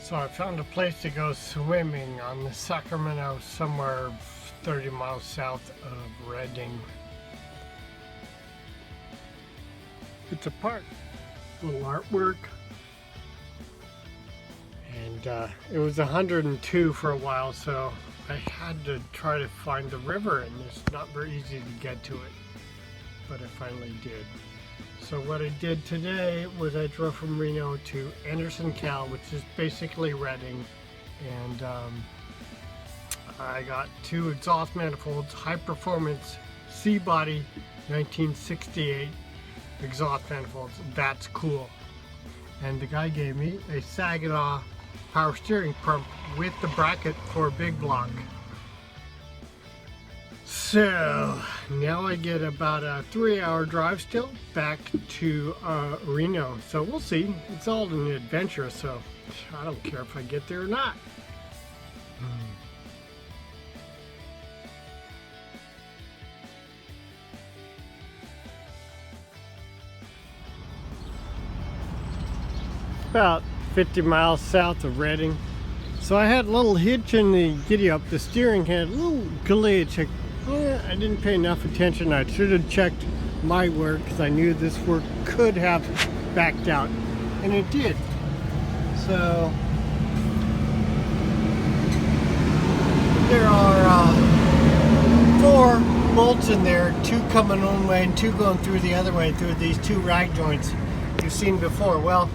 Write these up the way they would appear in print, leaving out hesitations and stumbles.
So I found a place to go swimming on the Sacramento, somewhere 30 miles south of Redding. It's a park, little artwork, and it was 102 for a while, so I had to try to find the river, and it's not very easy to get to it, but I finally did. So what I did today was I drove from Reno to Anderson, Cal, which is basically Redding, and I got two exhaust manifolds, high performance C-body 1968 exhaust manifolds. That's cool. And the guy gave me a Saginaw power steering pump with the bracket for a big block. So now I get about a 3-hour drive still back to Reno. So we'll see. It's all an adventure, so I don't care if I get there or not. About 50 miles south of Redding. So I had a little hitch in the giddy up. The steering had a little glitch. I didn't pay enough attention. I should have checked my work because I knew this work could have backed out, and it did. So there are 4 bolts in there, 2 coming one way and 2 going through the other way through these 2 rag joints you've seen before. Well,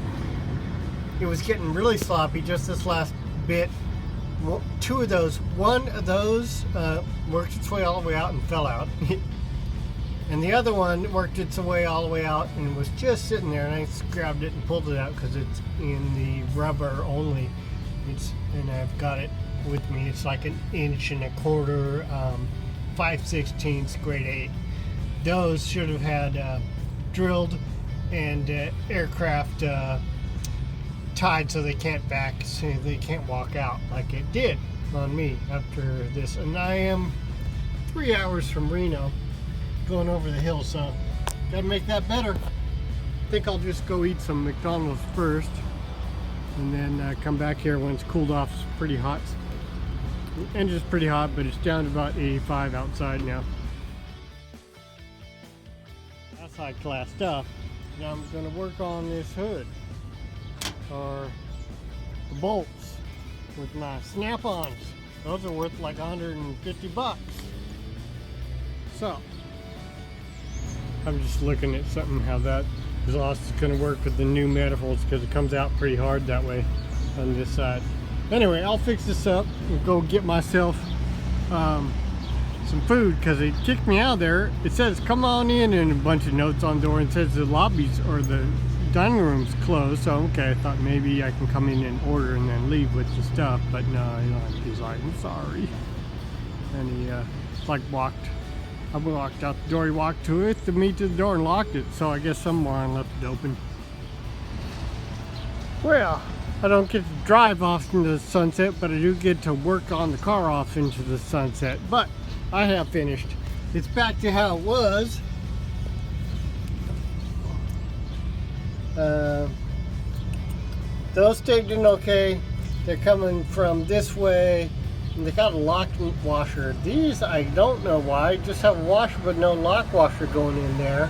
it was getting really sloppy just this last bit. 2 of those, one of those worked its way all the way out and fell out. And the other one worked its way all the way out and was just sitting there, and I just grabbed it and pulled it out because it's in the rubber only. And I've got it with me. It's like 1.25 inches, 5/16 grade 8. Those should have had drilled and aircraft tied so they can't walk out like it did on me after this. And I am 3 hours from Reno going over the hill, so gotta make that better. I think I'll just go eat some McDonald's first and then come back here when it's cooled off. It's pretty hot. The engine's pretty hot, but it's down to about 85 outside now. That's high class stuff. Now I'm gonna work on this hood, or the bolts, with my snap-ons. Those are worth like 150 bucks. So I'm just looking at something, how that exhaust is going to work with the new manifolds, because it comes out pretty hard that way on this side. Anyway, I'll fix this up and go get myself some food, because it kicked me out of there. It says come on in, and a bunch of notes on the door, and it says the lobbies or the dining room's closed. So okay, I thought maybe I can come in and order and then leave with the stuff, but no, he's like, I'm sorry. And he like I walked out the door, he walked to it, to me to the door, and locked it. So I guess some moron left it open. Well, I don't get to drive off into the sunset, but I do get to work on the car off into the sunset. But I have finished. It's back to how it was. Those stayed in okay. They're coming from this way, and they got a lock washer. These, I don't know why, just have a washer but no lock washer going in there.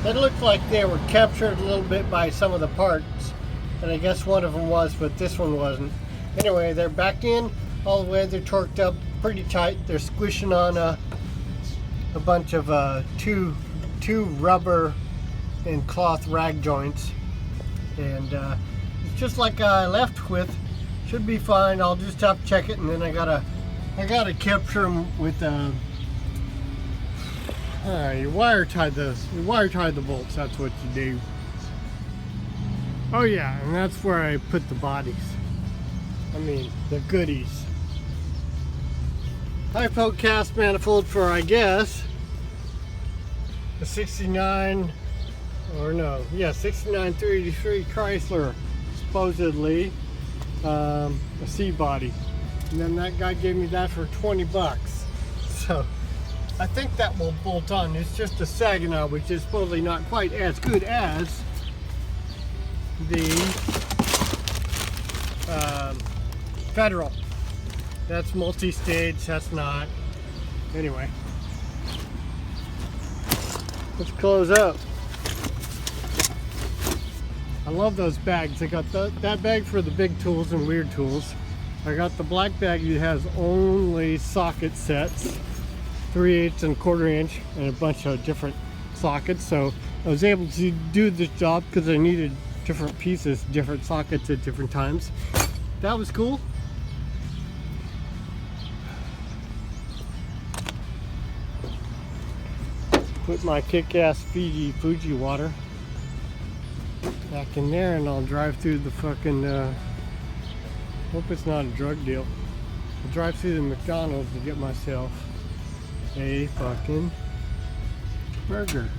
It looked like they were captured a little bit by some of the parts, and I guess one of them was, but this one wasn't. Anyway, they're back in all the way. They're torqued up pretty tight. They're squishing on a bunch of two rubber and cloth rag joints, and it's just like I left with. Should be fine. I'll just have to check it, and then I gotta capture them with you wire tie the bolts. That's what you do. Oh yeah, and that's where I put the bodies. I mean the goodies. Hypo cast manifold for, I guess, the 69 383 Chrysler, supposedly a C-body, and then that guy gave me that for 20 bucks. So I think that will bolt on. It's just a Saginaw, which is supposedly not quite as good as the Federal. That's multi-stage, that's not. Anyway, let's close up. I love those bags. I got that bag for the big tools and weird tools. I got the black bag that has only socket sets, 3/8 and 1/4 inch, and a bunch of different sockets. So I was able to do this job because I needed different pieces, different sockets at different times. That was cool. Put my kick-ass Fuji water back in there, and I'll drive through the fucking, hope it's not a drug deal. I'll drive through the McDonald's to get myself a fucking burger.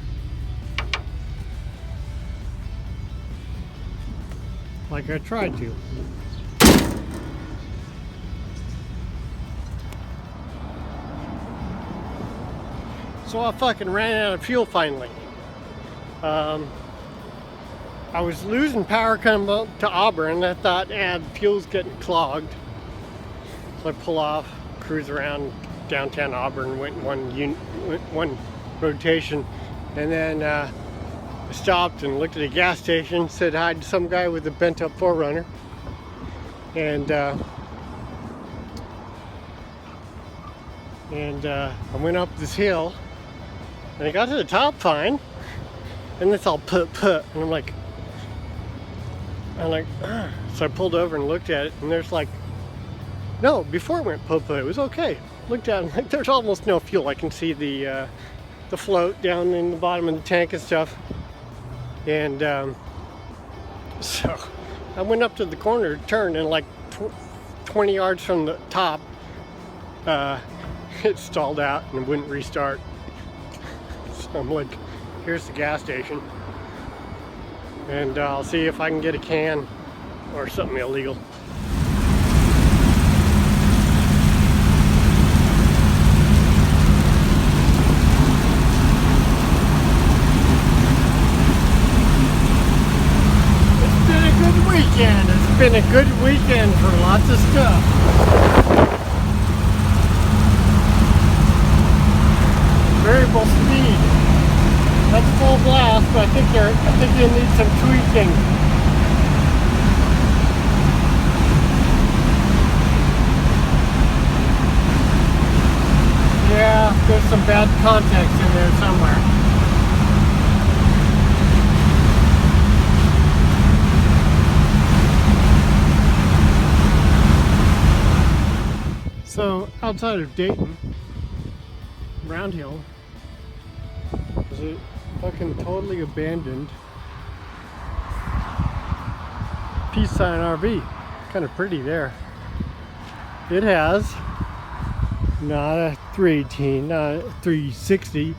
Like I tried to. So I fucking ran out of fuel finally. I was losing power coming up to Auburn, and I thought, the fuel's getting clogged. So I pull off, cruise around downtown Auburn, went one rotation, and then I stopped and looked at a gas station, said hi to some guy with a bent up 4Runner, and I went up this hill, and I got to the top fine, and it's all put, and I'm like, so I pulled over and looked at it, and there's like, no, before it went put, it was okay. Looked at it, like there's almost no fuel. I can see the float down in the bottom of the tank and stuff, and so I went up to the corner, turned, and like 20 yards from the top, it stalled out and wouldn't restart. So I'm like, here's the gas station, and I'll see if I can get a can or something illegal. It's been a good weekend for lots of stuff. Variable speed. That's full blast, but I think you need some tweaking. Yeah, there's some bad context in there somewhere. So outside of Dayton, Round Hill is a fucking totally abandoned peace sign RV. Kind of pretty there. It has not a 318, not a 360.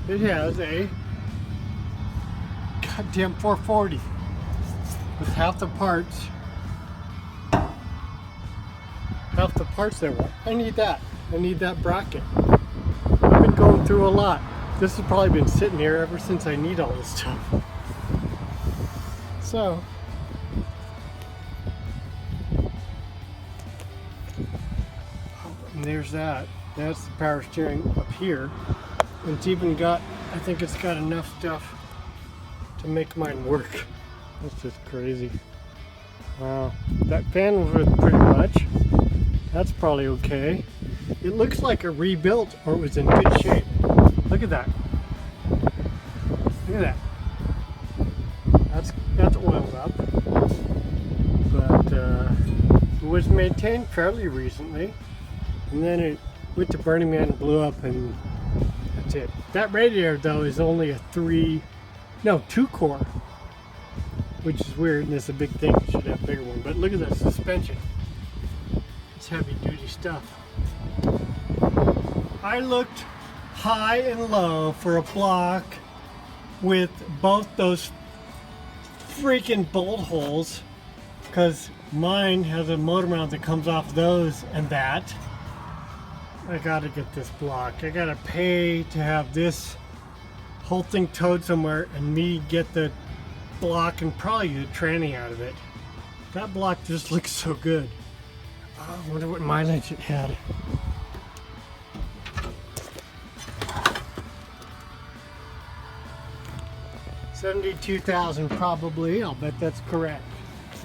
It has a goddamn 440 with half the parts. Half the parts there were. I need that. I need that bracket. I've been going through a lot. This has probably been sitting here ever since I need all this stuff. So, and there's that. That's the power steering up here. And it's even got, I think it's got enough stuff to make mine work. That's just crazy. Wow. That fan was worth pretty much. That's probably okay. It looks like a rebuilt or it was in good shape. Look at that. Look at that. That's oiled up. But it was maintained fairly recently. And then it went to Burning Man and blew up, and that's it. That radiator though is only a 2-core. Which is weird, and it's a big thing. It should have a bigger one. But look at that suspension. Heavy duty stuff. I looked high and low for a block with both those freaking bolt holes, because mine has a motor mount that comes off those and that. I gotta get this block. I gotta pay to have this whole thing towed somewhere and me get the block and probably the tranny out of it. That block just looks so good. I wonder what mileage it had. $72,000 probably. I'll bet that's correct.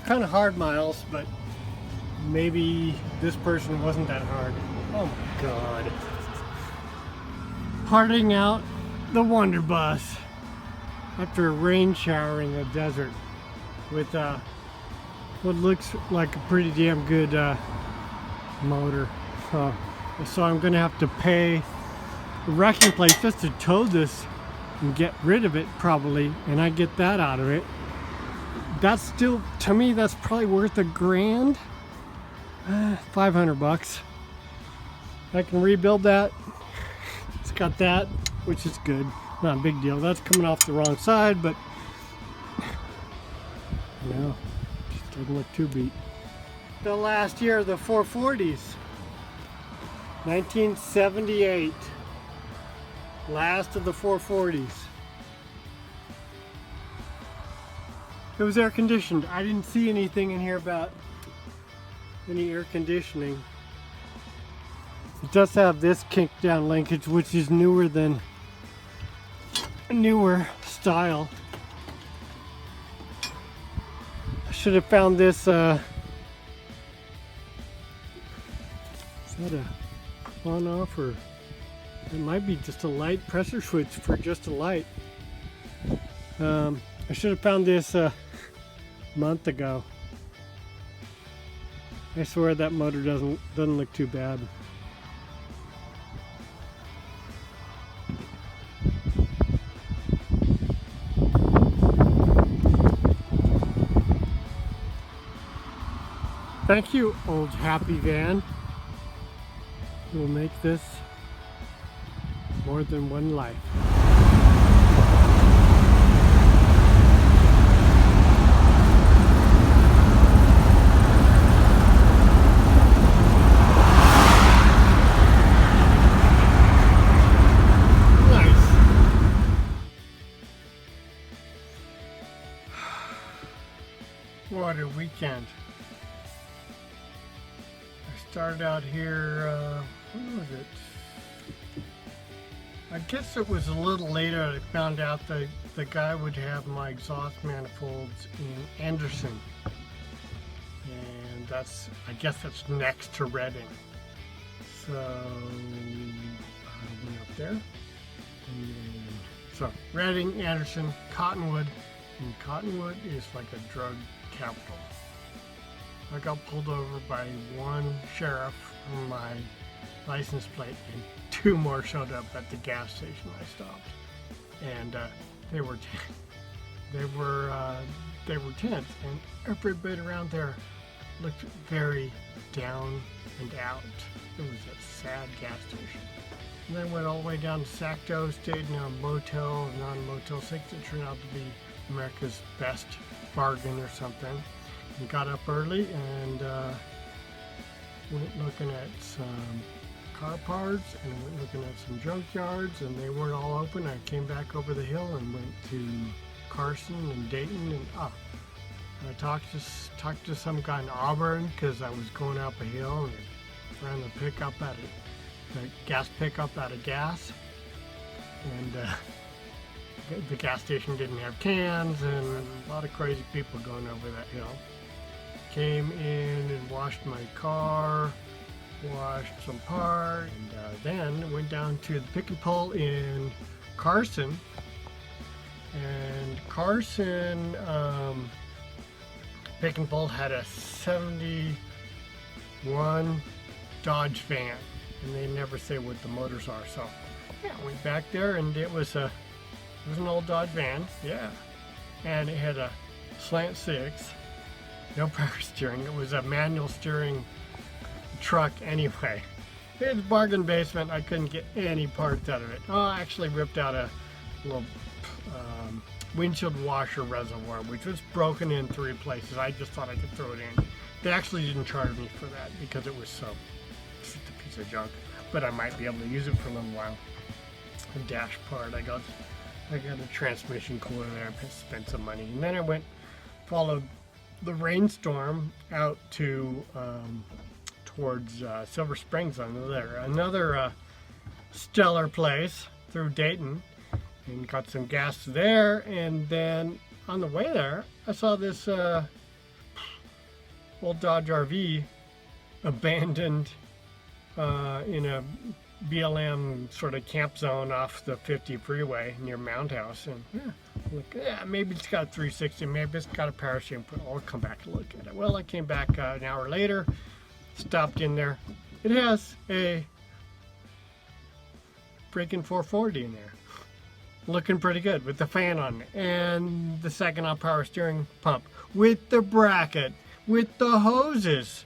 Kind of hard miles, but maybe this person wasn't that hard. Oh my God. Parting out the Wonder Bus after a rain shower in the desert with what looks like a pretty damn good motor. So I'm gonna have to pay a wrecking place just to tow this and get rid of it probably, and I get that out of it. That's still, to me, that's probably worth $1,000. 500 bucks. I can rebuild that. It's got that, which is good. Not a big deal. That's coming off the wrong side, but no, just doesn't look too beat. The last year of the 440s, 1978. Last of the 440s. It was air conditioned. I didn't see anything in here about any air conditioning. It does have this kink down linkage, which is newer style. I should have found this. Is that a on off, or it might be just a light pressure switch for just a light. I should have found this a month ago. I swear that motor doesn't look too bad. Thank you, old happy van. We'll make this more than one life. What a weekend. I started out here, when was it? I guess it was a little later I found out that the guy would have my exhaust manifolds in Anderson. And I guess that's next to Reading. So I went up there. So Reading, Anderson, Cottonwood. And Cottonwood is like a drug capital. I got pulled over by one sheriff on my license plate, and two more showed up at the gas station I stopped, and they were tense, and everybody around there looked very down and out. It was a sad gas station. And then went all the way down to Sacto, stayed in a motel, not a Motel 6. It turned out to be America's best bargain or something. And got up early and went looking at some car parts and went looking at some junkyards, and they weren't all open. I came back over the hill and went to Carson and Dayton, and I talked to some guy in Auburn because I was going up a hill, and I ran the gas pickup out of gas, and the gas station didn't have cans, and a lot of crazy people going over that hill. Came in and washed my car, washed some parts, and then went down to the pick and pull in Carson. And Carson pick and pull had a 71 Dodge van, and they never say what the motors are. So yeah, I went back there, and it was an old Dodge van, yeah, and it had a slant six. No power steering. It was a manual steering truck anyway. It's a bargain basement. I couldn't get any parts out of it. Oh, I actually ripped out a little windshield washer reservoir, which was broken in 3 places. I just thought I could throw it in. They actually didn't charge me for that because it was just a piece of junk. But I might be able to use it for a little while. A dash part. I got a transmission cooler there. I spent some money, and then I followed the rainstorm out to towards Silver Springs on there. Another stellar place through Dayton, and got some gas there. And then on the way there, I saw this old Dodge RV abandoned in a BLM sort of camp zone off the 50 freeway near Mound House. And maybe it's got a 360, maybe it's got a parachute, but I'll come back to look at it. Well, I came back an hour later, stopped in there. It has a freaking 440 in there, looking pretty good with the fan on it, and the second on power steering pump with the bracket, with the hoses.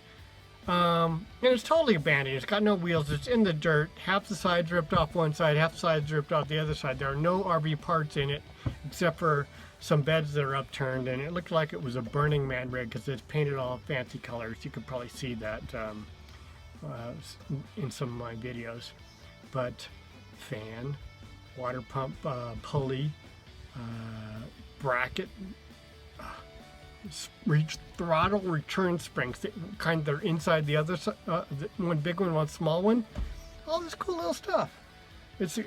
And it's totally abandoned. It's got no wheels. It's in the dirt. Half the sides ripped off one side, half the sides ripped off the other side. There are no RV parts in it except for some beds that are upturned, and it looked like it was a Burning Man rig because it's painted all fancy colors. You could probably see that in some of my videos. But fan, water pump, pulley, bracket, throttle return springs, they're inside the other side, one big one small one. All this cool little stuff. It's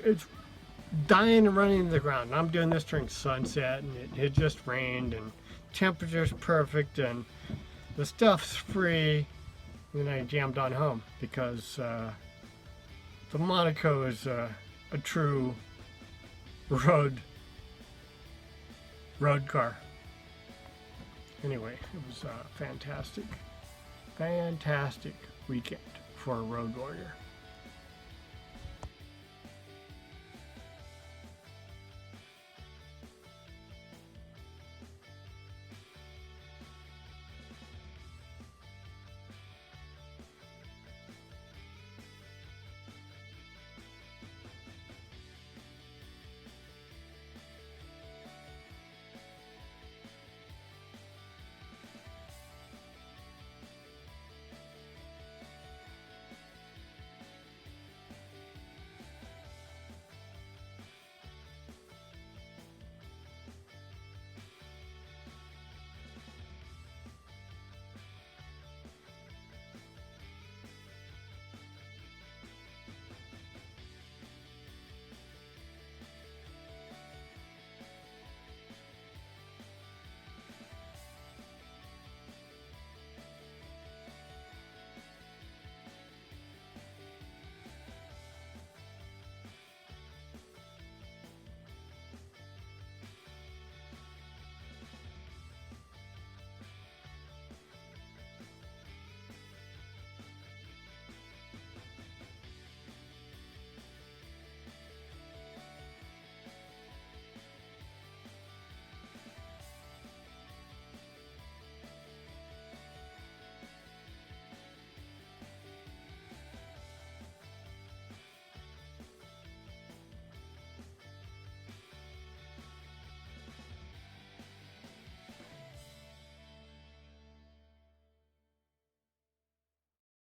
dying and running to the ground. And I'm doing this during sunset, and it just rained, and temperature's perfect, and the stuff's free. And then I jammed on home because the Monaco is a true road car. Anyway, it was a fantastic weekend for a road warrior.